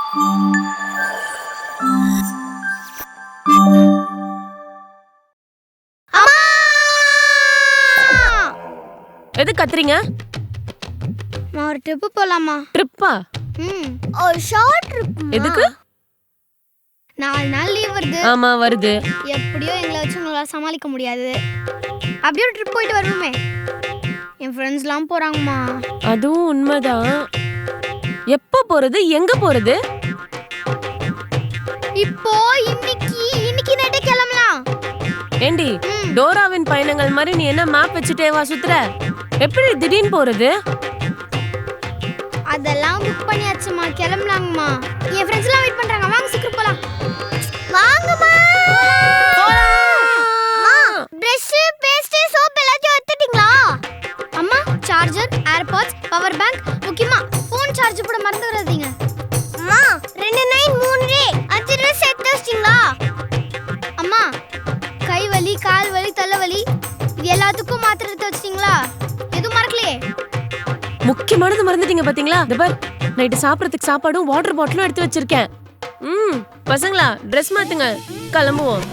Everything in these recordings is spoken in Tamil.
எது கத்துறீங்க? ஒரு ட்ரிப் போலாமா? ட்ரிப்பா? ஒரு ஷார்ட் ட்ரிப். எதுக்கு? 4 நாள் லீவ் வருது. ஆமா வருது. எப்படியோ எங்களை வச்சு உங்களால சமாளிக்க முடியாது. அப்படியே ஒரு ட்ரிப் போயிட்டு வருவோமே. என் ஃப்ரெண்ட்ஸ்லாம் போறாங்கம்மா. அதுவும் உண்மைதான். எப்போ போறது? எங்க போறது? இப்போ இன்னைக்கு நைட்டே கிளம்பலாம். ஏண்டி டோராவின் பயணங்கள் மாதிரி நீ என்ன மேப் வச்சுட்டே வா சுத்துற? எப்படி திடீர்னு போறது? அதெல்லாம் புக் பண்ணியாச்சுமா, கிளம்பலாங்கம்மா. என் ஃப்ரெண்ட்ஸ் எல்லாம் வெயிட் பண்றாங்க. வாங்க சீக்கிரம் போலாம். வாங்கம்மா. அம்மா, பிரஷ், பேஸ்ட், சோப் எல்லாத்தையும் எடுத்துட்டீங்களா? அம்மா, சார்ஜர், ஏர்பாட்ஸ், பவர் பேங்க், முக்கியமா ஃபோன் சார்ஜ் போட மறந்துடாதீங்க. அம்மா, 2 நைன் 3 ரே 5 ட்ரெஸ் எடுத்து வச்சிட்டீங்களா? அம்மா, கை வலி, கால் வலி, தலை வலி இது எல்லாத்துக்கும் மாத்திரை எடுத்து வச்சிட்டீங்களா? எதுவும் மறக்கலையே? முக்கியமானது மறந்துட்டீங்க பாத்தீங்களா? இந்த பார், நைட்டு சாப்பிடறதுக்கு சாப்பாடும் வாட்டர் பாட்டிலும் எடுத்து வச்சிருக்கேன். பசங்களா ட்ரெஸ் மாத்துங்க, கிளம்புவோம்.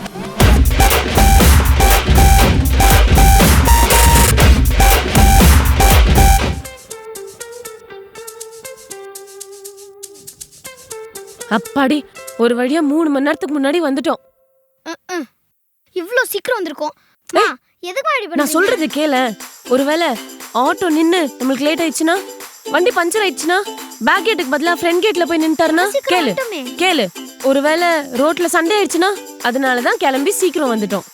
அப்பாடி, ஒரு வழியா 3 மணி நேரத்துக்கு முன்னாடி வந்துட்டோம். இவ்ளோ சீக்கிரம் வந்திருக்கோம். எதுக்கு ரெடி பண்ணீங்க? நான் சொல்றது கேள. ஒருவேளை ஆட்டோ நின்னு நம்மளுக்கு லேட் ஆயிடுச்சுனா, வண்டி பஞ்சர் ஆயிடுச்சுனா, பேக் கேட்டுக்கு பதிலா ஃப்ரண்ட் கேட்ல போய் நின்னுட்டாருனா? கேளு. ஒருவேளை ரோட்ல சண்டை ஆயிடுச்சுனா, அதனால தான் கிளம்பி சீக்கிரம் வந்துட்டோம்.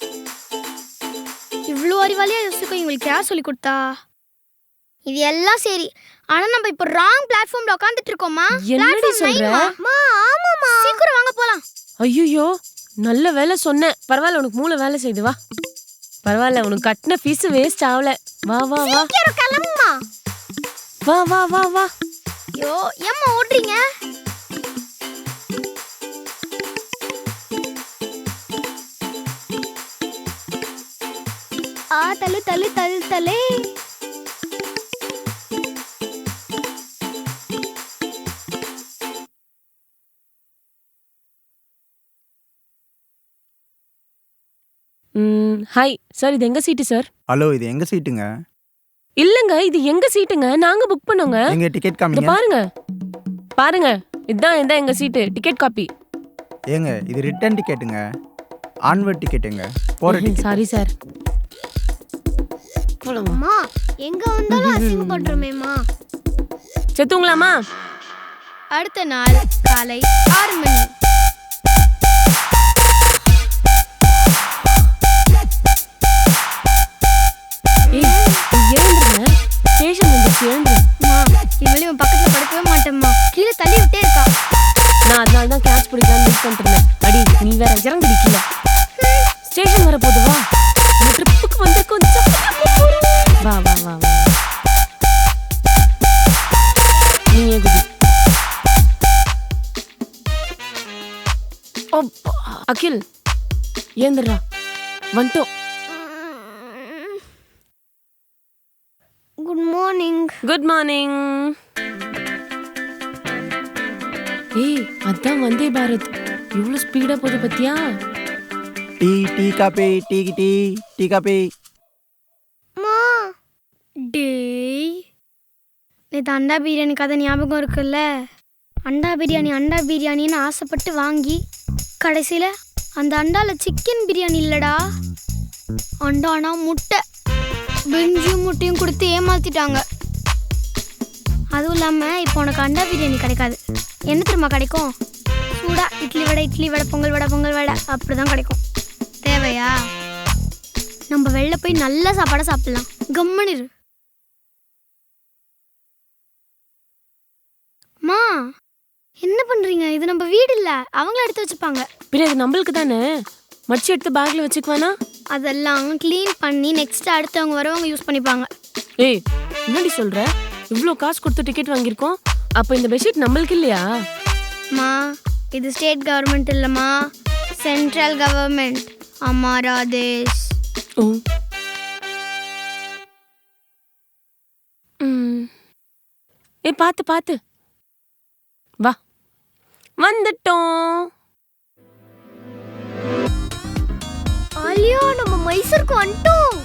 இவ்ளோ அறிவாளியா யோசிக்க உங்களுக்கு யார் சொல்லி கொடுத்தா? இது எல்லாம் சரி. ஆனா நம்ம இப்ப ராங் பிளாட்ஃபார்ம்ல உட்கார்ந்துட்டு இருக்கோமா? என்னடி சொல்ற? ஆமாமா. சீக்கிரம் வாங்க போலாம். ஐயோ, நல்ல வேலை சொன்னேன். பரவாயில்ல, உனக்கு மூளை வேலை செய்து. வா. பரவாயில்ல, உனக்கு கட்டின ஃபீஸ் வேஸ்ட் ஆகல. வா வா வா. சீக்கிரம் கிளம்புமா. வா வா வா வா. யோ, ஏம்மா ஓடுறீங்க? தள்ளு. ஹாய் சார், இது எங்க சீட்டு சார்? ஹலோ, இது எங்க சீட்டுங்க? இல்லங்க, இது எங்க சீட்டுங்க. நாங்க புக் பண்ணோங்க. எங்க டிக்கெட் இங்க காமிங்க. பாருங்க. இதான் எங்க சீட்டு. Ticket copy. ஏங்க, இது ரிட்டர்ன் டிக்கெட்டுங்க. ஆன்வர்ட் டிக்கெட்டுங்க. போற டிக்கெட். Sorry sir. அம்மா, எங்க வந்தாலும் அசிங்கப்படுறோமேம்மா. செத்துங்களாமா? அடுத்த நாள் காலை 6 மணி. ஸ்டேஷன் வந்துச்சு, எழுந்துரு. இவளே பக்கத்துல படுக்கவே மாட்டேம்மா. கீழே தள்ளி விட்டே இருக்கா. நான் அதனால தான் கேட்ச் பிடிக்கலாம்னு வெயிட் பண்ணிட்டு இருந்தேன். அடி, நீ வேற இறங்க பிடிக்கல. ஸ்டேஷன் வர போது வா. இந்த ட்ரிப்புக்கு வந்து கொஞ்சம் வா வா வா வா. நீ குதி. அகில், ஏந்திரா. வந்துட்டோம். Good morning. ஏய், அதான் வந்தே பாரத். இவ்வளவு ஸ்பீடா போகுது பத்தியா? Tea coffee. மா, டேய், நேத்து அண்டா பிரியாணி கதை ஞாபகம் இருக்குல்ல? அண்டா பிரியாணின்னு ஆசைப்பட்டு வாங்கி கடைசியில அந்த அண்டால சிக்கன் பிரியாணி இல்லடா, அண்டானா முட்டை. பெஞ்சும் முட்டையும் கொடுத்து ஏமாத்திட்டாங்க. அதுவும் இல்லாமல் இப்போ உனக்கு அண்டா பிரியாணி கிடைக்காது. என்ன தெரியுமா கிடைக்கும்? சூடா இட்லி வடை, பொங்கல் வடை அப்படி தான் கிடைக்கும். தேவையா? நம்ம வெளில போய் நல்ல சாப்பாடை சாப்பிடலாம். கம்முன்னு இரு. மா, என்ன பண்ணுறீங்க? இது நம்ம வீடு இல்லை, அவங்கள எடுத்து வச்சுப்பாங்க. பின்ன இது நம்மளுக்கு தானே. மடிச்சு எடுத்து பேக்ல வச்சுக்குவானா? அதெல்லாம் க்ளீன் பண்ணி நெக்ஸ்ட் அடுத்தவங்க வரவங்க யூஸ் பண்ணிப்பாங்க. ஏய், என்னடி சொல்ற? இவ்ளோ காசு கொடுத்து டிக்கெட் வாங்கியிருக்கோம். அப்போ இந்த பெட்ஷீட் நம்மளுக்கு இல்லையா? மா, இது ஸ்டேட் கவர்மெண்ட் இல்லைம்மா, சென்ட்ரல் கவர்மெண்ட். हमारा देश. ஏ, பாத்து வா. வந்துட்டோம். ஆலியா நம்ம மைசூருக்கு வந்துட்டோம்.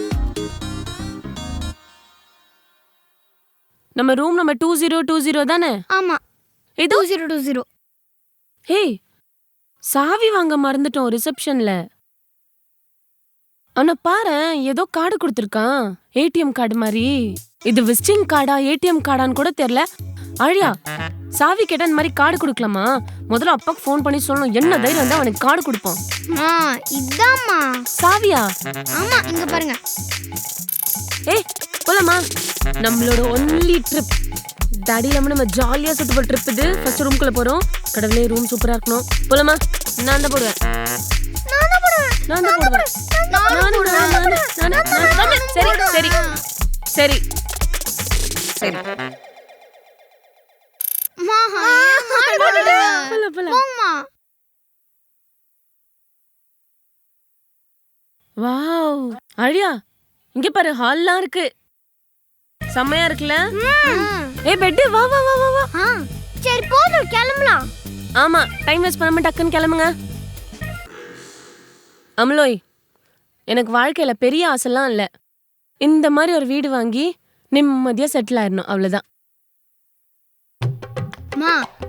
நம்ம ரூம் நம்பர் 2020 தானே? ஆமா இது 2020. ஹேய், சாவி வாங்க மறந்துட்டோம் ரிசப்ஷன்ல. ஆனா பாரு, ஏதோ கார்டு கொடுத்துருக்கான், ஏடிஎம் கார்டு மாதிரி. இது விசிட்டிங் கார்டா ஏடிஎம் கார்டான்னு கூட தெரியல. ஆழியா, சாவி கேட்டா இந்த மாதிரி கார்டு கொடுக்கலாமா? முதல்ல அப்பாக்கு ஃபோன் பண்ணி சொல்லணும். என்ன தைரியம் இருந்தா அவனுக்கு கார்டு கொடுப்போம். இதாம்மா சாவியா? ஆமா இங்க பாருங்க. ஏய் போலாமா? நம்மளோட ஒன்லி ட்ரிப் டாடி இல்லாம நம்ம ஜாலியா சுத்து போற ட்ரிப் இது. ஃபர்ஸ்ட் ரூம்குள்ள போறோம். கடவுளே ரூம் சூப்பரா இருக்கணும். போலாமா? நான் தான் போடுவேன். சரி சரி சரி சரி. வாவ் ஆழியா, இங்க பாரு, ஹால்லாம் இருக்கு. செம்மையா இருக்குல்ல? ஏய் பெட், வா வா வா வா வா. சரி போதும், கிளம்பலாம். ஆமா, டைம் வேஸ்ட் பண்ணாம டக்குன்னு கிளம்புங்க. அமலோய், எனக்கு வாழ்க்கையில பெரிய ஆசைலாம் இல்ல. இந்த மாதிரி ஒரு வீடு வாங்கி நிம்மதியா செட்டில் ஆயிடணும், அவ்வளவுதான்.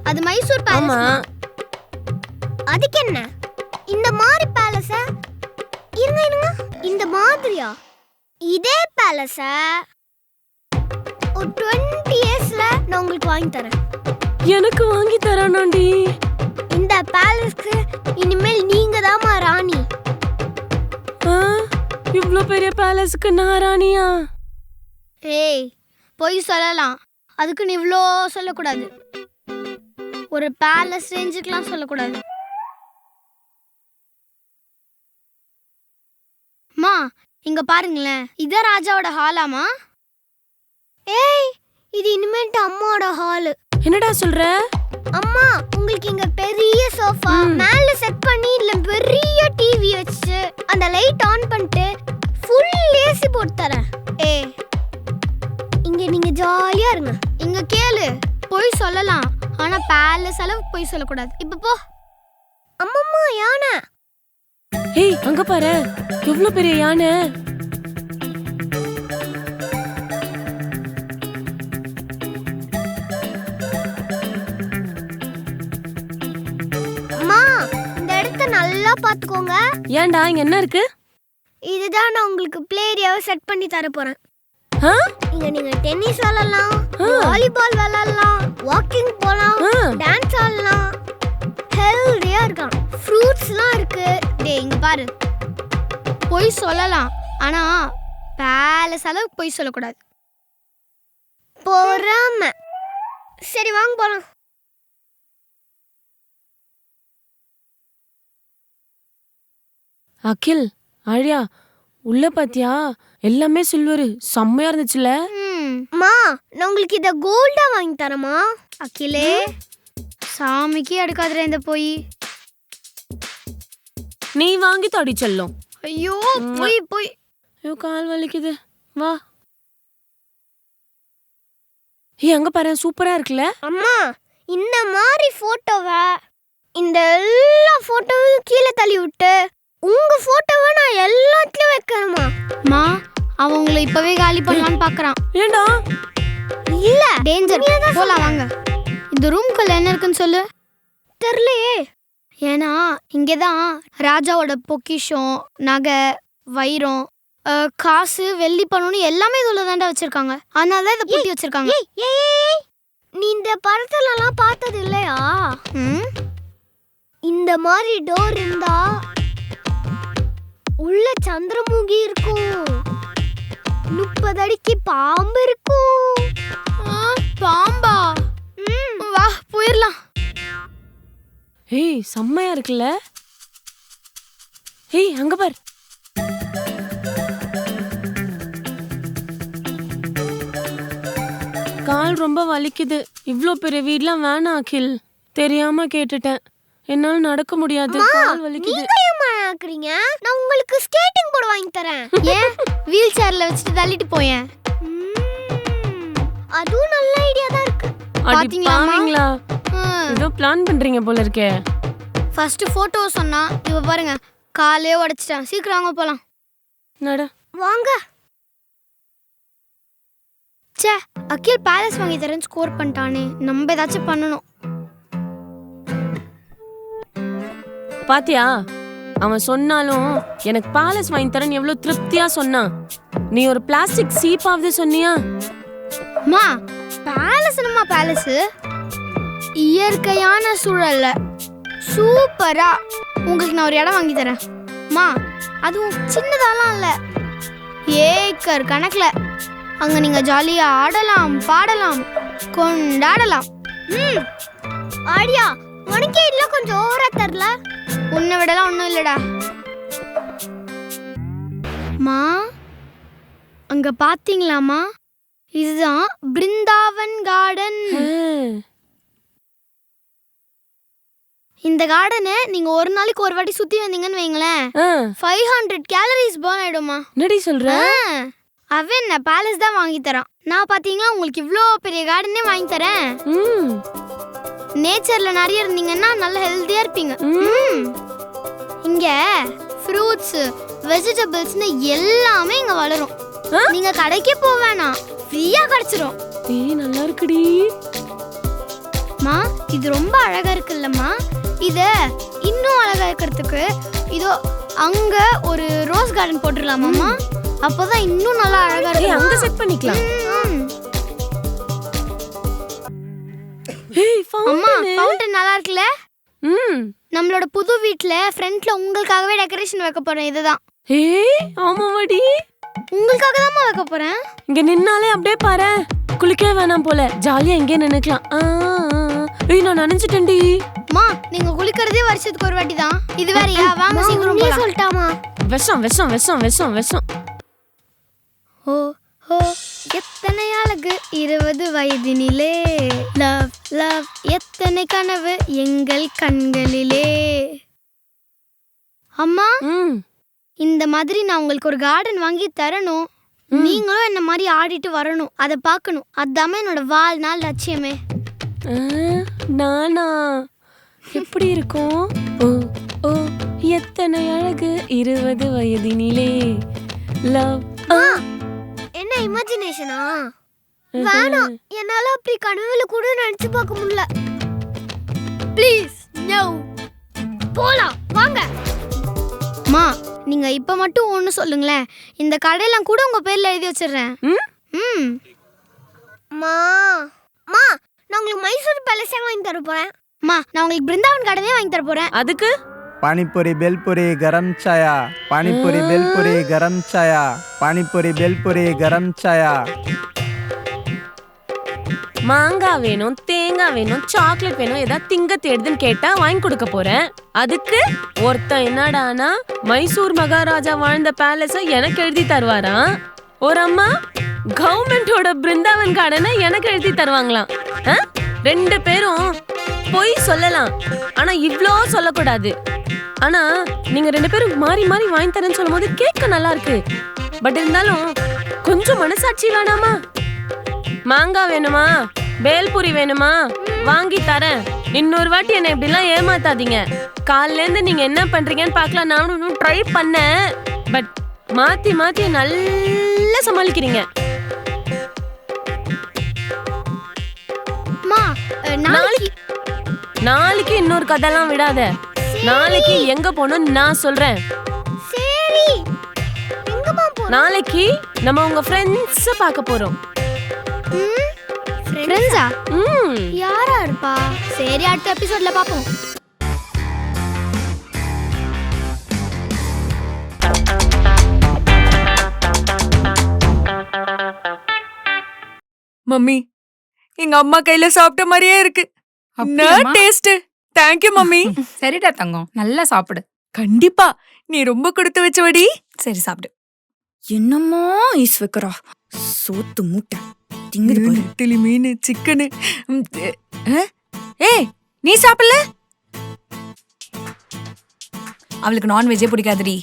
அது மைசூர் ஆமா. அதுக்கு என்ன இந்த மாதிரி பேலஸ? இருங்க, இந்த மாதிரியா? இதே பேலஸ ஒரு 20 இயர்ஸ்ல நான் உங்களுக்கு வாங்கி தரேன். எனக்கு வாங்கி தரானாண்டி? இந்த பேலஸ்க்கு இனிமேல் நீங்க தாமா ராணி. இவ்ளோ பெரிய பேலஸ்க்கு நான் ராணியா? ஏய், போய் சொல்லலாம். அதுக்கு நீ இவ்ளோ சொல்லக்கூடாது. ஒரு பேலஸ் ரேஞ்சுக்கெல்லாம் சொல்லக்கூடாது. மா இங்க பாருங்களேன், இத ராஜாவோட ஹாலாமா? ஏய், இது இனிமேட்டு அம்மாவோட ஹால். என்னடா சொல்ற? அம்மா, உங்களுக்கு இங்க பெரிய சோஃபா மேல செட் பண்ணி இல்ல பெரிய டிவி வச்சு அந்த லைட் ஆன் பண்ணிட்டு ஃபுல் ஏசி போட்டு தரேன். ஏய், இங்க நீங்க ஜாலியா இருங்க. இங்க கேளு, போய் சொல்லலாம். ஆனா பேலஸ் அளவுக்கு போய் சொல்லக்கூடாது. இப்ப போ. அம்மம்மா, யானை. ஏய் அங்க பாரு, எவ்வளவு பெரிய யானை. அம்மா, இந்த இடத்தை நல்லா பாத்துக்கோங்க. ஏன்டா, இங்க என்ன இருக்கு? இதுதான் நான் உங்களுக்கு ப்ளே ஏரியாவை செட் பண்ணி தர போறேன். இங்க நீங்க டென்னிஸ் விளையாடலாம், வாலிபால் விளையாடலாம், வாக்கிங் போலாம், டான்ஸ் ஆடலாம், ஹெல்தியா இருக்கலாம். ஃப்ரூட்ஸ்லாம் இருக்கு. டேய் இங்க பாரு, போய் சொல்லலாம். ஆனா பேலஸ் அளவுக்கு போய் சொல்லக்கூடாது. பொறாம. சரி வாங்க போலாம். அகில், ஆழியா, உள்ள பாத்தியா? எல்லாமே சில்வர், செம்மையா இருந்துச்சுல? மா, நான் உங்களுக்கு இத கோல்டா வாங்கி தரமா? அகிலே, சாமிக்கு எடுக்காதற இந்த போய். நீ வாங்கி தடி செல்லும். ஐயோ, போய் போய். ஐயோ, கால் வலிக்குது. வா. ஏய் அங்க பாரு, சூப்பரா இருக்குல்ல? அம்மா, இந்த மாதிரி போட்டோவை இந்த எல்லா போட்டோவையும் கீழே தள்ளி விட்டு உங்க போட்டோவை நான் எல்லாத்துலயும் வைக்கணுமா? மா, அவன் உங்களை இப்பவே காலி பண்ணலாம்னு பாக்குறான். ஏண்டா? இல்ல, டேஞ்சர். போலாம் வாங்க. இந்த ரூம்குள்ள என்ன இருக்குன்னு சொல்லு. தெரியலையே. ஏன்னா இங்கதான் ராஜாவோட பொக்கிஷம், நகை, வைரம், காசு, வெள்ளி பணம்னு எல்லாமே இதுல தாண்டா வச்சிருக்காங்க. அதனால இதை பூட்டி வச்சிருக்காங்க. நீ இந்த படத்துலலாம் பார்த்தது இல்லையா? இந்த மாதிரி டோர் இருந்தா உள்ள சந்திரமுகி இருக்கும், 30 அடிக்கு பாம்பு இருக்கும். பாம்பா? வா போயிடலாம். ஏய் செம்மையா இருக்குல்ல? ஏய் அங்க பாரு. கால் ரொம்ப வலிக்குது. இவ்ளோ பெரிய வீட்லாம் வேணாம் அகில். தெரியாம கேட்டுட்டேன். என்னால நடக்க முடியாது, கால் வலிக்குது. நீங்க ஏமா ஆக்குறீங்க? நான் உங்களுக்கு ஸ்கேட்டிங் போர்டு வாங்கி தரேன். ஏன் வீல் சேர்ல வச்சிட்டு தள்ளிட்டு போயேன். அதுவும் நல்ல ஐடியா தான் இருக்கு. பாத்தீங்களா? ஏதோ பிளான் பண்றீங்க போல இருக்கே. ஃபர்ஸ்ட் போட்டோ சொன்னா இவ பாருங்க காலே உடைச்சிட்டான். சீக்கிரம் வாங்க போலாம். நட வாங்க. ச்சே, அகில் பேலஸ் வாங்கி தரேன்னு ஸ்கோர் பண்ணிட்டானே. நம்ம ஏதாச்சும் பண்ணணும். பாத்தியா, அவன் சொன்னாலும் எனக்கு பேலஸ் வாங்கி தரேன்னு எவ்வளவு திருப்தியா சொன்னான். நீ ஒரு பிளாஸ்டிக் சீப்பாவது சொன்னியா? மா பேலஸ் என்னமா பேலஸ்? இயற்கையான சூழல்ல சூப்பரா உங்களுக்கு நான் ஒரு இடம் வாங்கி தரேன். மா அதுவும் சின்னதாலாம் இல்ல, ஏக்கர் கணக்குல. அங்க நீங்க ஜாலியா ஆடலாம், பாடலாம், கொண்டாடலாம். ஆடியா, உனக்கே இல்ல கொஞ்சம் ஓவரா தரல. உன்னை விடலாம் ஒண்ணும் இல்லடா. மா அங்க பாத்தீங்களாமா, இதுதான் பிருந்தாவன் கார்டன். இந்த கார்டனை நீங்க ஒரு நாளைக்கு ஒரு வாட்டி சுத்தி வந்தீங்கன்னு வைங்களேன், 500 கேலரிஸ் பர்ன் ஆயிடுமா. என்னடி சொல்ற? அவன் என்ன பேலஸ் தான் வாங்கி தரான். நான் பாத்தீங்களா உங்களுக்கு இவ்ளோ பெரிய கார்டனே வாங்கி தரேன். நேச்சர்ல நிறைய இருந்தீங்கன்னா நல்ல ஹெல்தியா இருப்பீங்க. இங்க ஃப்ரூட்ஸ், வெஜிடபிள்ஸ்னு எல்லாமே இங்க வளரும். நீங்க கடைக்கே போக வேணாம், ஃப்ரீயா கிடைச்சிரும். ஏய் நல்லா இருக்குடி. மா இது ரொம்ப அழகா இருக்குல்லம்மா. இத இன்னும் அழகா இருக்கிறதுக்கு இதோ அங்க ஒரு ரோஸ் கார்டன் போட்டுடலாமாம்மா? அப்பதான் இன்னும் நல்லா அழகா இருக்கும். அங்க செட் பண்ணிக்கலாம். ஏய் ஃபவுண்டன் நல்லா இருக்குல? நம்மளோட புது வீட்ல ஃப்ரண்ட்ல உங்களுக்காகவே டெக்கரேஷன் வைக்க போறேன். இதுதான். ஏய் ஆமாவாடி, உங்களுக்காக தான் வைக்க போறேன். இங்க நின்னாலே அப்படியே பாரு, குளிக்கவே வேணாம் போல, ஜாலியா இங்கே நின்னுக்கலாம். ஏய் நான் நினைச்சிட்டேன்டி. மா நீங்க குளிக்கிறதே வருஷத்துக்கு ஒரு வாட்டி தான், இது வேறயா? வாங்க சீக்கிரம் போலாம். சொல்லிட்டாமா? விஷம் விஷம் விஷம் விஷம் விஷம். ஓ ஓ எத்தனை அழகு 20 வயதினிலே, லவ் லவ் எத்தனை கனவு எங்கள் கண்களிலே. அம்மா இந்த மாதிரி நான் உங்களுக்கு ஒரு கார்டன் வாங்கி தரணும். நீங்களும் என்ன மாதிரி ஆடிட்டு வரணும், அதை பார்க்கணும். அதாமே என்னோட வாழ்நாள் லட்சியமே. நானா எப்படி இருக்கும்? ஓ ஓ எத்தனை அழகு 20 வயதினிலே, லவ். என்ன இமேஜினேஷனா? வேணாம், என்னால அப்படி கனவுல கூட நினைச்சு பார்க்க முடியல. ப்ளீஸ் நோ, போலாம் வாங்க. மா நீங்க இப்ப மட்டும் ஒன்னு சொல்லுங்களேன், இந்த கடையெல்லாம் கூட உங்க பேர்ல எழுதி வச்சிடுறேன். மா மா நான் உங்களுக்கு மைசூர் பேலஸ் வாங்கி தர போறேன். மா நான் உங்களுக்கு பிருந்தாவன் கார்டனே வாங்கி தர போறேன். அதுக்கு पानीपुरी बेलपुरी गरम चाया, पानीपुरी बेलपुरी गरम चाया, पानीपुरी बेलपुरी गरम चाया. மாங்காய் வேணும், தேங்காய் வேணும், சாக்லேட் வேணும், ஏதாவது திங்க தேடுதுன்னு கேட்டா வாங்கி கொடுக்க போறேன். அதுக்கு ஒருத்தன் என்னடானா மைசூர் மகாராஜா வாழ்ந்த பேலஸ எனக்கு எழுதி தருவாராம். ஒரு அம்மா கவர்மெண்டோட பிருந்தாவன் கார்டனை எனக்கு எழுதி தருவாங்களாம். 2 பேரும் பொய் சொல்லலாம், ஆனா இவ்ளோ சொல்லக்கூடாது. ஆனா நீங்க 2 பேரும் மாறி மாறி வாங்கி தரேன்னு சொல்லும் போது கேட்க நல்லா இருக்கு. பட் இருந்தாலும் கொஞ்சம் மனசாட்சி வேணாமா? மாங்காய் வேணுமா, பேல்பூரி வேணுமா, வாங்கி தரேன். இன்னொரு வாட்டி என்ன இப்படிலாம் ஏமாத்தாதீங்க. காலையில இருந்து நீங்க என்ன பண்றீங்கன்னு பார்க்கலாம். நானும் ட்ரை பண்ணேன், பட் மாத்தி மாத்தி நல்லா சமாளிக்கிறீங்க. நாளைக்கு இன்னொரு கதைலாம் விடாத. நாளைக்கு எங்க போகணும்னு நான் சொல்றேன். சரி எங்கமா போறோம்? நாளைக்கு நம்ம உங்க ஃப்ரெண்ட்ஸ் பார்க்க போறோம். ஃப்ரெண்ட்ஸா? யாரா இருப்பா? சரி அடுத்த எபிசோட்ல பாப்போம். மம்மி எங்க அம்மா கையில சாப்பிட்ட மாதிரியே இருக்கு. டேஸ்ட். Thank you mummy. சரிடா தங்கம், நல்லா சாப்பிடு. கண்டிப்பா, நீ ரொம்ப கொடுத்து வச்சவடி. சரி சாப்பிடு. என்னம்மா ஐஸ் வைக்கிறா, சோத்து மூட்டை திங்குது பாரு. இட்லி, மீன், சிக்கனு. ஏய் நீ சாப்பிடல? அவளுக்கு நான்வெஜ்ஜே பிடிக்காதுடி.